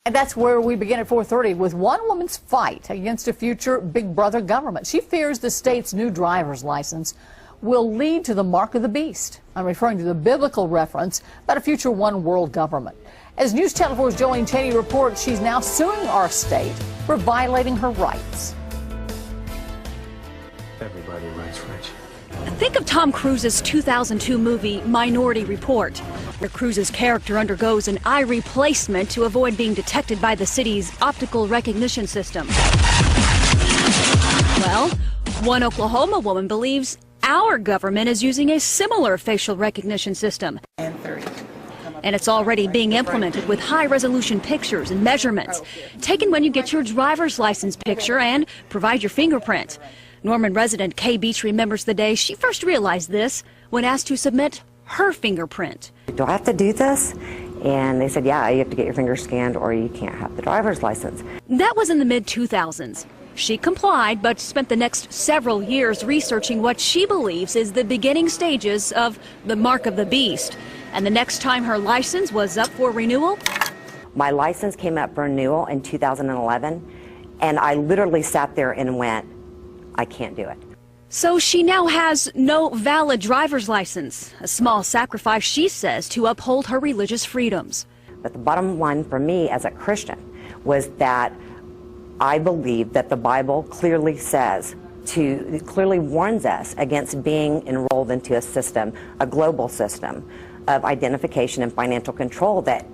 And that's where we begin at 4:30 with one woman's fight against a future Big Brother government. She fears the state's new driver's license will lead to the mark of the beast. I'm referring to the biblical reference about a future one world government. As News Channel 4's Jolene Cheney reports, she's now suing our state for violating her rights. Everybody writes French. Think of Tom Cruise's 2002 movie Minority Report, where Cruise's character undergoes an eye replacement to avoid being detected by the city's optical recognition system. Well, one Oklahoma woman believes our government is using a similar facial recognition system. And it's already being implemented with high-resolution pictures and measurements taken when you get your driver's license picture and provide your fingerprint. Norman resident Kaye remembers the day she first realized this when asked to submit her fingerprint. Do I have to do this? And they said, yeah, you have to get your finger scanned or you can't have the driver's license. That was in the mid-2000s. She complied, but spent the next several years researching what she believes is the beginning stages of the mark of the beast. And the next time her license was up for renewal? My license came up for renewal in 2011, and I literally sat there and went, I can't do it. So she now has no valid driver's license, a small sacrifice, she says, to uphold her religious freedoms. But the bottom line for me as a Christian was that I believe that the Bible clearly clearly warns us against being enrolled into a system, a global system of identification and financial control that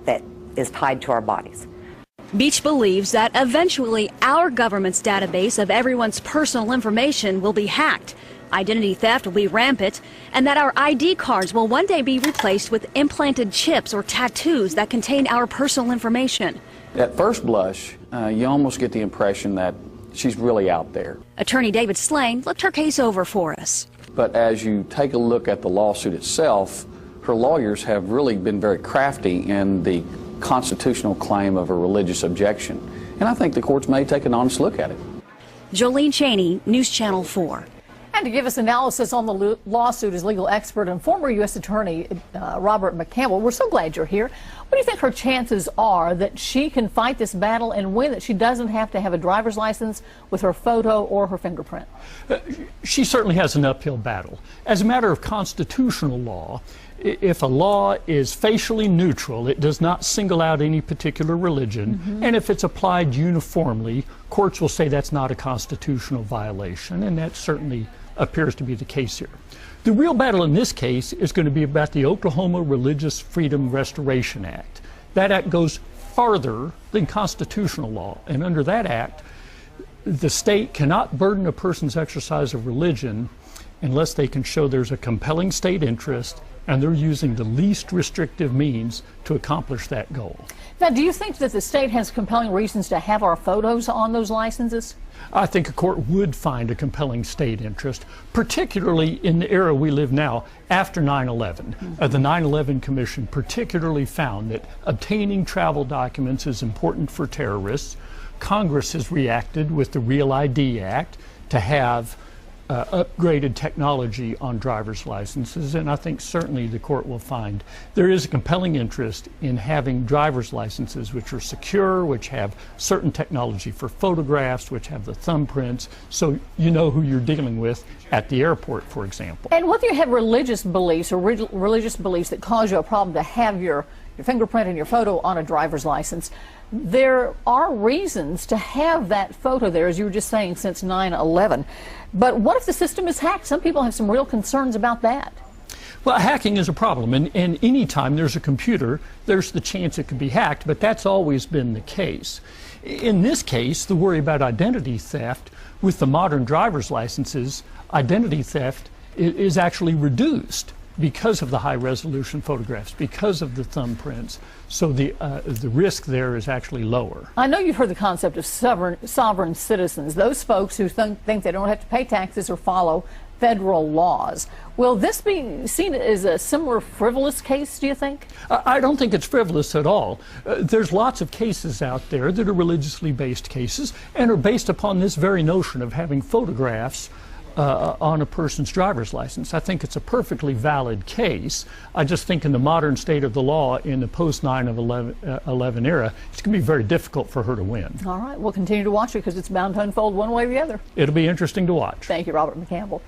is tied to our bodies. Beach believes that eventually our government's database of everyone's personal information will be hacked, identity theft will be rampant, and that our ID cards will one day be replaced with implanted chips or tattoos that contain our personal information. At first blush, you almost get the impression that she's really out there. Attorney David Slane looked her case over for us. But as you take a look at the lawsuit itself, her lawyers have really been very crafty in the constitutional claim of a religious objection. And I think the courts may take an honest look at it. Jolene Cheney, News Channel 4. And to give us analysis on the lawsuit is legal expert and former U.S. Attorney Robert McCampbell. We're so glad you're here. What do you think her chances are that she can fight this battle and win, that she doesn't have to have a driver's license with her photo or her fingerprint? She certainly has an uphill battle. As a matter of constitutional law, if a law is facially neutral, it does not single out any particular religion, and if it's applied uniformly, courts will say that's not a constitutional violation, and that certainly appears to be the case here. The real battle in this case is going to be about the Oklahoma Religious Freedom Restoration Act. That act goes farther than constitutional law, and under that act, the state cannot burden a person's exercise of religion unless they can show there's a compelling state interest and they're using the least restrictive means to accomplish that goal. Now, do you think that the state has compelling reasons to have our photos on those licenses? I think a court would find a compelling state interest, particularly in the era we live now after 9/11. The 9/11 Commission particularly found that obtaining travel documents is important for terrorists. Congress has reacted with the Real ID Act to have upgraded technology on driver's licenses, and I think certainly the court will find there is a compelling interest in having driver's licenses which are secure, which have certain technology for photographs, which have the thumbprints, so you know who you're dealing with at the airport, for example. And whether you have religious beliefs or religious beliefs that cause you a problem to have your fingerprint and your photo on a driver's license, there are reasons to have that photo there, as you were just saying, since 9/11. But what if the system is hacked? Some people have some real concerns about that. Well, hacking is a problem, and any time there's a computer, there's the chance it could be hacked, but that's always been the case. In this case, the worry about identity theft, with the modern driver's licenses, identity theft is actually reduced because of the high-resolution photographs, because of the thumbprints, so the risk there is actually lower. I know you've heard the concept of sovereign citizens, those folks who think they don't have to pay taxes or follow federal laws. Will this be seen as a similar frivolous case, do you think? I don't think it's frivolous at all. There's lots of cases out there that are religiously based cases and are based upon this very notion of having photographs on a person's driver's license. I think it's a perfectly valid case. I just think in the modern state of the law, in the post 9/11 era, it's going to be very difficult for her to win. All right, we'll continue to watch it because it's bound to unfold one way or the other. It'll be interesting to watch. Thank you, Robert McCampbell.